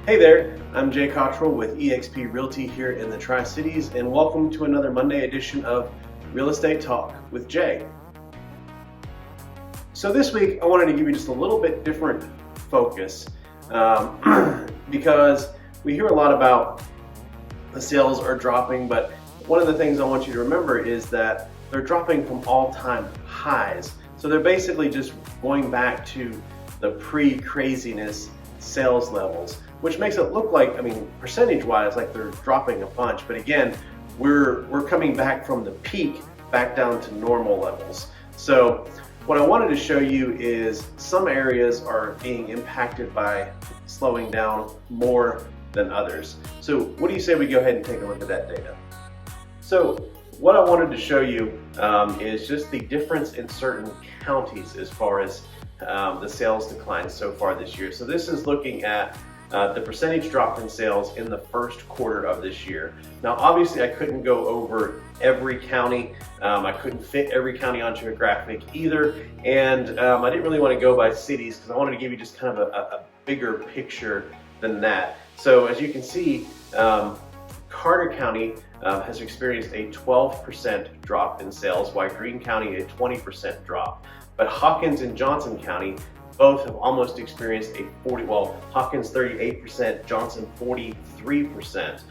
Hey there, I'm Jay Cottrell with eXp Realty here in the Tri-Cities, and welcome to another Monday edition of Real Estate Talk with Jay. So this week I wanted to give you just a little bit different focus because we hear a lot about the sales are dropping, but one of the things I want you to remember is that they're dropping from all-time highs. So they're basically just going back to the pre-craziness sales levels, which makes it look like, percentage-wise, like they're dropping a bunch. But again, we're coming back from the peak back down to normal levels. So what I wanted to show you is some areas are being impacted by slowing down more than others. So what do you say we go ahead and take a look at that data? So what I wanted to show you is just the difference in certain counties as far as the sales decline so far this year. So this is looking at the percentage drop in sales in the first quarter of this year. Now obviously I couldn't go over every county. I couldn't fit every county onto a graphic either, and I didn't really want to go by cities because I wanted to give you just kind of a bigger picture than that. So as you can see, Carter County has experienced a 12% drop in sales, while Greene County a 20% drop. But Hawkins and Johnson County both have almost experienced a Hawkins 38%, Johnson 43%.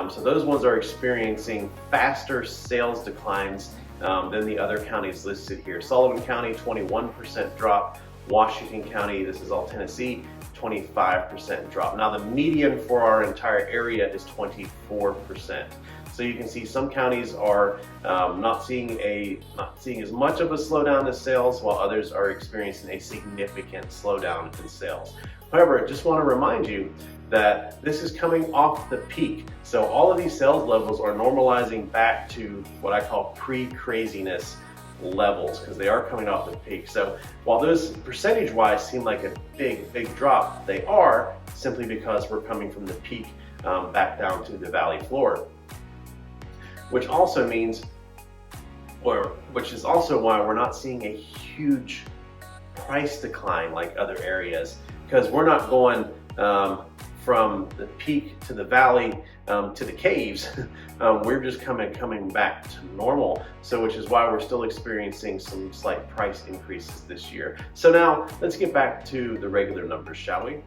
So those ones are experiencing faster sales declines than the other counties listed here. Sullivan County, 21% drop. Washington County, this is all Tennessee, 25% drop. Now the median for our entire area is 24%. So you can see some counties are not seeing as much of a slowdown in sales, while others are experiencing a significant slowdown in sales. However, I just want to remind you that this is coming off the peak. So all of these sales levels are normalizing back to what I call pre-craziness levels, because they are coming off the peak. So while those percentage-wise seem like a big drop, they are simply because we're coming from the peak back down to the valley floor. Which also means, which is also why we're not seeing a huge price decline like other areas, because we're not going from the peak to the valley to the caves. We're just coming back to normal. So which is why we're still experiencing some slight price increases this year. So now let's get back to the regular numbers, shall we?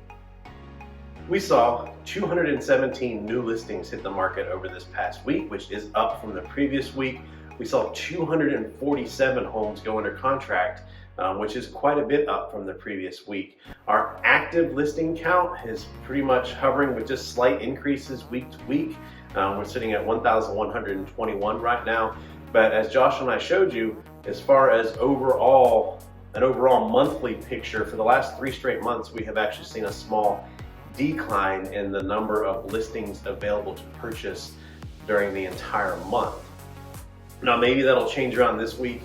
We saw 217 new listings hit the market over this past week, which is up from the previous week. We saw 247 homes go under contract, which is quite a bit up from the previous week. Our active listing count is pretty much hovering with just slight increases week to week. We're sitting at 1,121 right now. But as Josh and I showed you, as far as an overall monthly picture, for the last 3 straight months, we have actually seen a small decline in the number of listings available to purchase during the entire month. Now maybe that'll change around this week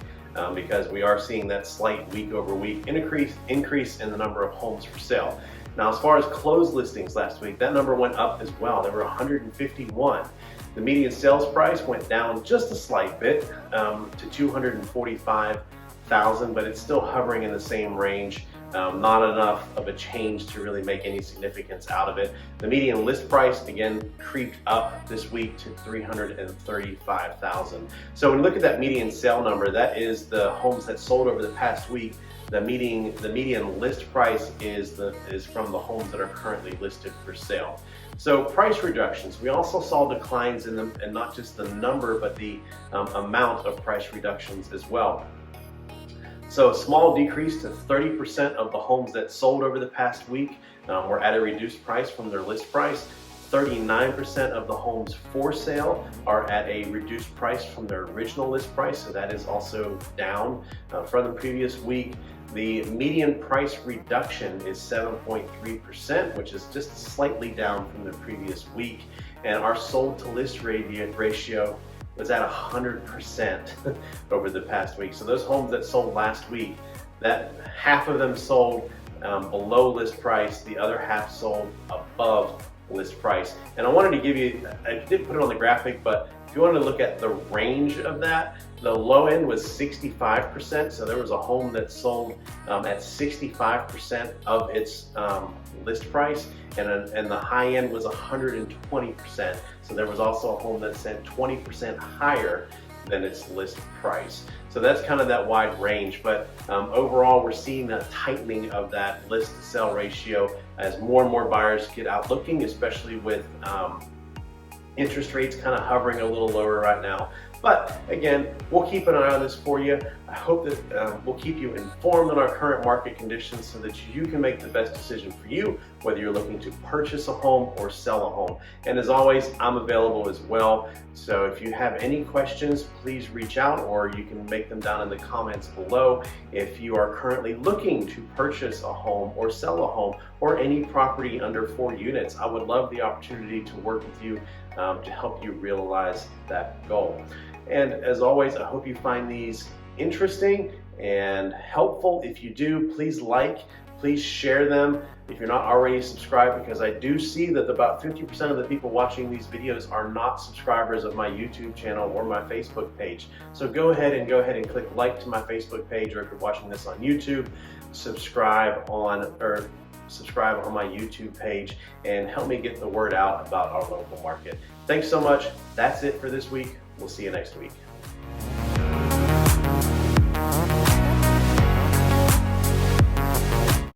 because we are seeing that slight week over week increase in the number of homes for sale. Now as far as closed listings last week, that number went up as well. There were 151. The median sales price went down just a slight bit to $245,000, but it's still hovering in the same range. Not enough of a change to really make any significance out of it. The median list price again creeped up this week to $335,000. So when you look at that median sale number, that is the homes that sold over the past week. The median list price is from the homes that are currently listed for sale. So price reductions, we also saw declines in them, and not just the number, but the amount of price reductions as well. So a small decrease to 30% of the homes that sold over the past week were at a reduced price from their list price. 39% of the homes for sale are at a reduced price from their original list price, so that is also down from the previous week. The median price reduction is 7.3%, which is just slightly down from the previous week. And our sold to list ratio was at 100% over the past week. So those homes that sold last week, that half of them sold below list price, the other half sold above list price. And I wanted to give you, I did put it on the graphic, but If you want to look at the range of that, the low end was 65%, so there was a home that sold at 65% of its list price, and the high end was 120%. So there was also a home that sent 20% higher than its list price. So that's kind of that wide range, but overall we're seeing a tightening of that list to sell ratio as more and more buyers get out looking, especially with interest rates kind of hovering a little lower right now. But again, we'll keep an eye on this for you. I hope that we'll keep you informed on our current market conditions so that you can make the best decision for you, whether you're looking to purchase a home or sell a home. And as always, I'm available as well. So if you have any questions, please reach out, or you can make them down in the comments below. If you are currently looking to purchase a home or sell a home or any property under 4 units, I would love the opportunity to work with you to help you realize that goal. And as always, I hope you find these interesting and helpful. If you do, please please share them if you're not already subscribed, because I do see that about 50% of the people watching these videos are not subscribers of my YouTube channel or my Facebook page. So go ahead and click like to my Facebook page, or if you're watching this on YouTube, subscribe on my YouTube page and help me get the word out about our local market. Thanks so much. That's it for this week. We'll see you next week.